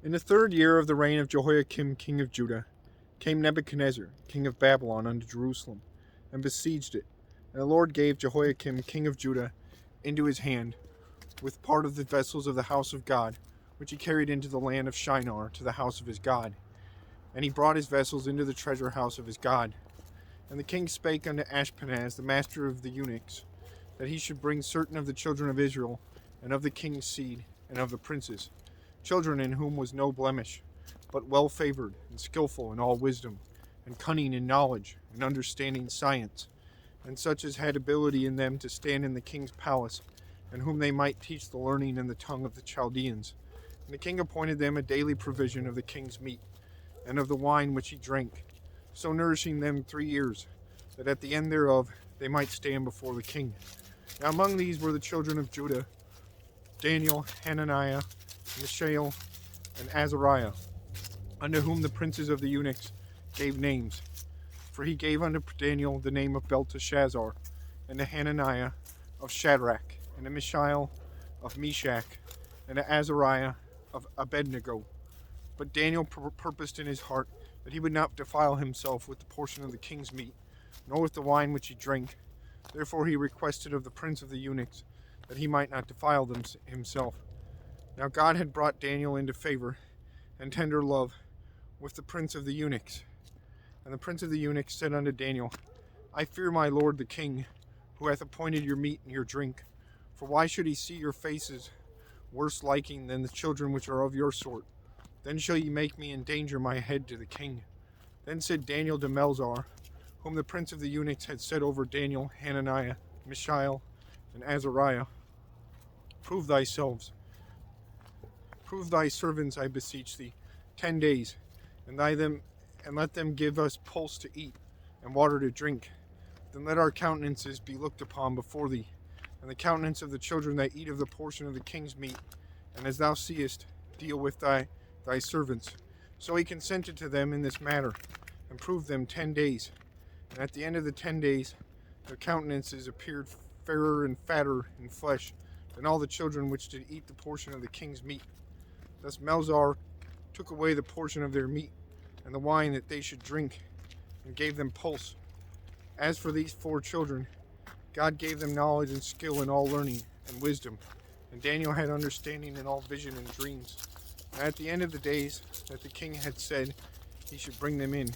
In the 3rd year of the reign of Jehoiakim king of Judah came Nebuchadnezzar king of Babylon unto Jerusalem, and besieged it. And the Lord gave Jehoiakim king of Judah into his hand, with part of the vessels of the house of God, which he carried into the land of Shinar to the house of his God. And he brought his vessels into the treasure house of his God. And the king spake unto Ashpenaz, the master of the eunuchs, that he should bring certain of the children of Israel, and of the king's seed, and of the princes, children in whom was no blemish, but well favored, and skillful in all wisdom, and cunning in knowledge, and understanding science, and such as had ability in them to stand in the king's palace, and whom they might teach the learning and the tongue of the Chaldeans. And the king appointed them a daily provision of the king's meat, and of the wine which he drank, so nourishing them 3 years, that at the end thereof they might stand before the king. Now among these were the children of Judah, Daniel, Hananiah, Mishael, and Azariah, unto whom the princes of the eunuchs gave names. For he gave unto Daniel the name of Belteshazzar, and to Hananiah of Shadrach, and to Mishael of Meshach, and to Azariah of Abednego. But Daniel purposed in his heart that he would not defile himself with the portion of the king's meat, nor with the wine which he drank. Therefore he requested of the prince of the eunuchs that he might not defile himself. Now God had brought Daniel into favor and tender love with the prince of the eunuchs. And the prince of the eunuchs said unto Daniel, I fear my lord the king, who hath appointed your meat and your drink. For why should he see your faces worse liking than the children which are of your sort? Then shall ye make me endanger my head to the king. Then said Daniel to Melzar, whom the prince of the eunuchs had set over Daniel, Hananiah, Mishael, and Azariah, Prove thy servants, I beseech thee, 10 days, and let them give us pulse to eat, and water to drink. Then let our countenances be looked upon before thee, and the countenance of the children that eat of the portion of the king's meat, and as thou seest, deal with thy servants. So he consented to them in this matter, and proved them 10 days. And at the end of the 10 days, their countenances appeared fairer and fatter in flesh than all the children which did eat the portion of the king's meat. Thus Melzar took away the portion of their meat, and the wine that they should drink, and gave them pulse. As for these 4 children, God gave them knowledge and skill in all learning and wisdom, and Daniel had understanding in all vision and dreams. And at the end of the days that the king had said he should bring them in,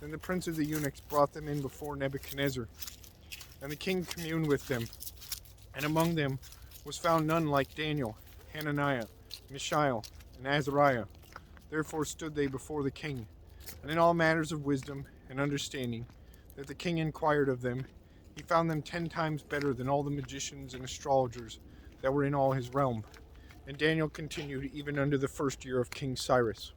then the prince of the eunuchs brought them in before Nebuchadnezzar. And the king communed with them, and among them was found none like Daniel, Hananiah, Mishael, and Azariah. Therefore stood they before the king, and in all matters of wisdom and understanding that the king inquired of them, he found them 10 times better than all the magicians and astrologers that were in all his realm. And Daniel continued even unto the 1st year of King Cyrus.